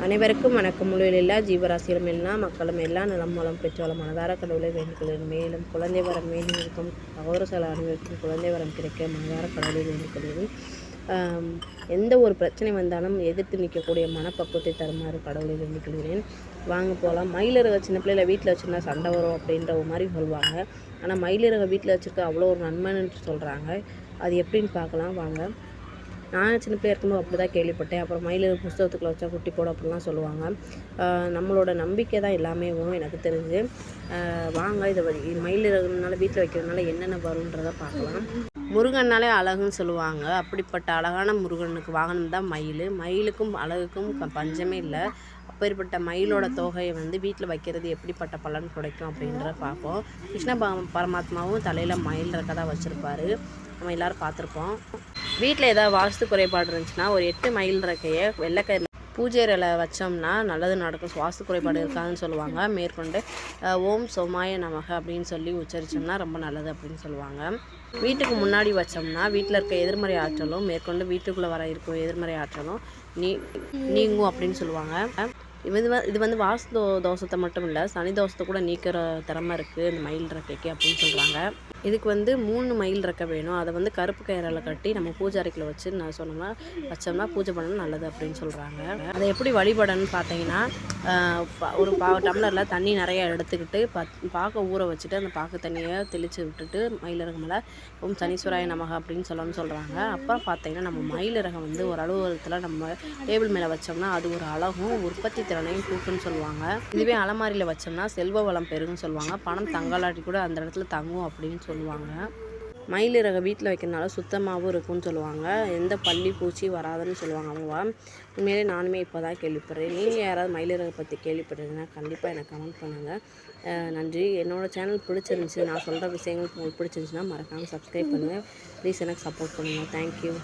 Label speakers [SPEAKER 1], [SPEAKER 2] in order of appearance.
[SPEAKER 1] அனைவருக்கும் வணக்கம். முழுவில் எல்லா ஜீவராசிகளும் எல்லா மக்களும் எல்லா நலம் வளம் பெற்றாலும் மனதார கடவுளை வேண்டிக்கொள்கிறேன். மேலும் குழந்தை வரம் வேண்டி இருக்கும் சகோதர அனைவருக்கும் குழந்தை வரம் கிடைக்க மனதார கடவுளை வேண்டிக்கொள்கிறேன். எந்த ஒரு பிரச்சனை வந்தாலும் எதிர்த்து நிற்கக்கூடிய மனப்பக்குவத்தை தருமாறு கடவுளை வேண்டிக்கொள்கிறேன். வாங்க போகலாம். மயிலிறக சின்ன பிள்ளைல வீட்டில் வச்சுருந்தா சண்டை வரும் அப்படின்ற ஒரு மாதிரி சொல்லுவாங்க. ஆனால் மயிலிறக வீட்டில் வச்சுருக்க அவ்வளோ ஒரு நன்மைன்னு சொல்கிறாங்க. அது எப்படின்னு பார்க்கலாம் வாங்க. நான் சின்ன பிள்ளையா இருக்கும்போது அப்படி தான் கேள்விப்பட்டேன். அப்புறம் மயிலிறகு புஸ்தகத்துக்குள்ள வச்சா குட்டி போடும் அப்படிலாம் சொல்லுவாங்க. நம்மளோட நம்பிக்கை தான் எல்லாமே வரும் எனக்கு தெரிஞ்சு. வாங்க இதை மயிலிறகுனால வீட்டில் வைக்கிறதுனால என்னென்ன வரும்ன்றதை பார்க்கலாம். முருகன்னாலே அழகுன்னு சொல்லுவாங்க. அப்படிப்பட்ட அழகான முருகனுக்கு வாகனம் தான் மயில். மயிலுக்கும் அழகுக்கும் பஞ்சமே இல்லை. அப்பேற்பட்ட மயிலோட தோகையை வீட்டில் வைக்கிறது எப்படிப்பட்ட பலன் கிடைக்கும் அப்படின்றத பார்ப்போம். கிருஷ்ண பரமாத்மாவும் தலையில் மயில் ரெக்கை வச்சுருப்பாரு. நம்ம எல்லோரும் பார்த்துருப்போம். வீட்டில் ஏதாவது வாஸ்து குறைபாடு இருந்துச்சுன்னா ஒரு 8 மயில் ரெக்கையை வெள்ளைக்கயிறில் பூஜை அறையில் வச்சோம்னா நல்லது நடக்கும். வாஸ்து குறைபாடு இருக்காதுன்னு சொல்லுவாங்க. மேற்கொண்டு ஓம் சோமாய நமக அப்படின்னு சொல்லி உச்சரித்தோம்னா ரொம்ப நல்லது அப்படின்னு சொல்லுவாங்க. வீட்டுக்கு முன்னாடி வச்சோம்னா வீட்டில் இருக்க எதிர்மறை ஆற்றலும் மேற்கொண்டு வீட்டுக்குள்ளே வர இருக்கும் எதிர்மறை ஆற்றலும் நீங்கும் அப்படின்னு சொல்லுவாங்க. இது வாஸ்து தோஷத்தை மட்டும் இல்லை, சனி தோஷத்தை கூட நீக்கிற திறமை இருக்குது இந்த மயில் ரெக்கைக்கு அப்படின்னு சொல்கிறாங்க. இதுக்கு 3 மயில் ரெக்கை வேணும். அதை கருப்பு கயிறால் கட்டி நம்ம பூஜை அறைக்குள்ள வச்சு வச்சோம்னா பூஜை பண்ணணும் நல்லது அப்படின்னு சொல்கிறாங்க. அதை எப்படி வழிபடணும்னு பார்த்தீங்கன்னா, ஒரு டம்ளரில் தண்ணி நிறையா எடுத்துக்கிட்டு பாக்கை ஊற வச்சுட்டு அந்த பாக்கு தண்ணியை தெளித்து விட்டுட்டு மயிலிறகு மேலே ஓம் சனீஸ்வராய நமக அப்படின்னு சொல்கிறாங்க. அப்புறம் பார்த்தீங்கன்னா நம்ம மயிலிறகை ஒரு அலுவலகத்தில் நம்ம டேபிள் மேலே வச்சோம்னா அது ஒரு அழகும் உற்பத்தி திறனையும் கூட்டுன்னு சொல்லுவாங்க. இதுவே அலமாரியில் வச்சோம்னா செல்வ வளம் பெருகுன்னு சொல்லுவாங்க. பணம் தங்கலாட்டி கூட அந்த இடத்துல தங்கும் அப்படின்னு சொல்லுவாங்க. மயிலிறகை வீட்டில் வைக்கிறதுனால சுத்தமாகவும் இருக்கும்னு சொல்லுவாங்க. எந்த பள்ளி பூச்சி வராதுன்னு சொல்லுவாங்க அவங்க. உண்மையிலே நானுமே இப்போ தான் கேள்விப்படுறேன். நீங்கள் யாராவது மயிலிறகை பற்றி கேள்விப்படுறீங்கன்னா கண்டிப்பாக எனக்கு கமெண்ட் பண்ணுங்கள். நன்றி. என்னோடய சேனல் பிடிச்சிருந்துச்சி, நான் சொல்கிற விஷயங்கள் உங்களுக்கு பிடிச்சிருந்துச்சுன்னா மறக்காமல் சப்ஸ்கிரைப் பண்ணுங்கள். ப்ளீஸ் எனக்கு சப்போர்ட் பண்ணுங்கள். தேங்க்யூ.